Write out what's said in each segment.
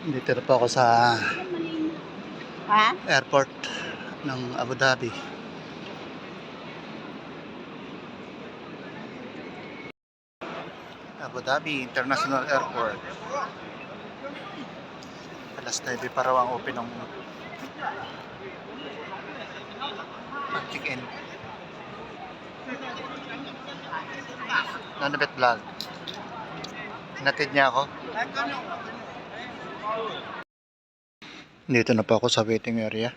Dito na po ako sa airport ng Abu Dhabi. Abu Dhabi International Airport. Alas 9 pa raw ang open ng check-in. Nanabit vlog. Hinatid niya ako. Dito na po ako sa waiting area.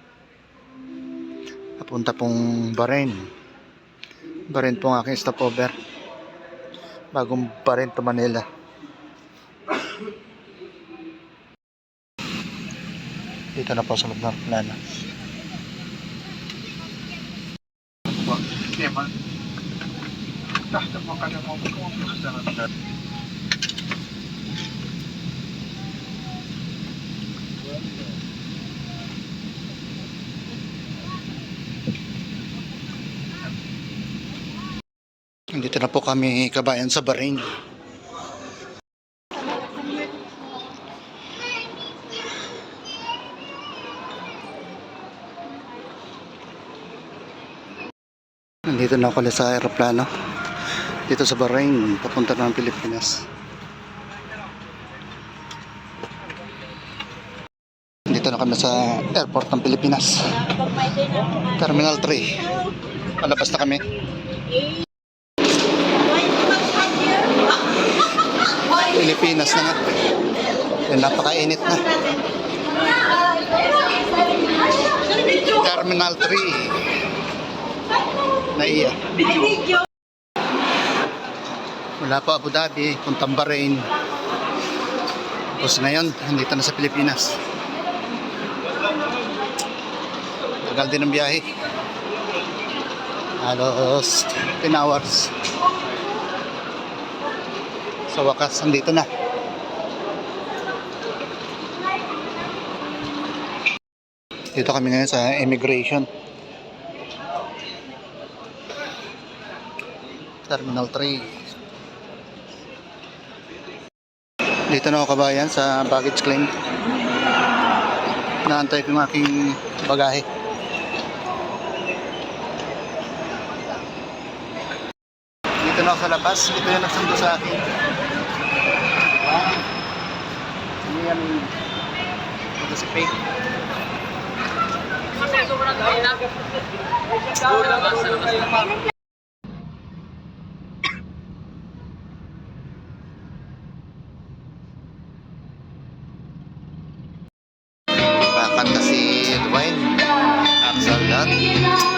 Papunta pong Bahrain. Bahrain po ang aking stopover. Bagong Bahrain to Manila. Dito na po sa loob ng plano. Dito na po kami kabayan sa Bahrain. Nandito na ako sa aeroplano. Dito sa Bahrain, papunta ng Pilipinas. Dito na kami sa airport ng Pilipinas. Terminal 3. Palabas na kami. Pilipinas na nga. Napakainit na. Terminal 3. Naiya. Mula po Abu Dhabi, puntang Bahrain. Tapos ngayon, nandito na sa Pilipinas. Tagal din ang biyahe. Halos 10 hours. Sa wakas, nandito na. Dito kami ngayon sa immigration. Terminal 3. Dito na ako kabayan sa baggage claim. Naantay ko yung aking bagahe. Dito na ako sa labas. Ito yung nagsundo sa akin. Ano yan? Ito si Peg. Kakanta si Dwayne Axel Ladd.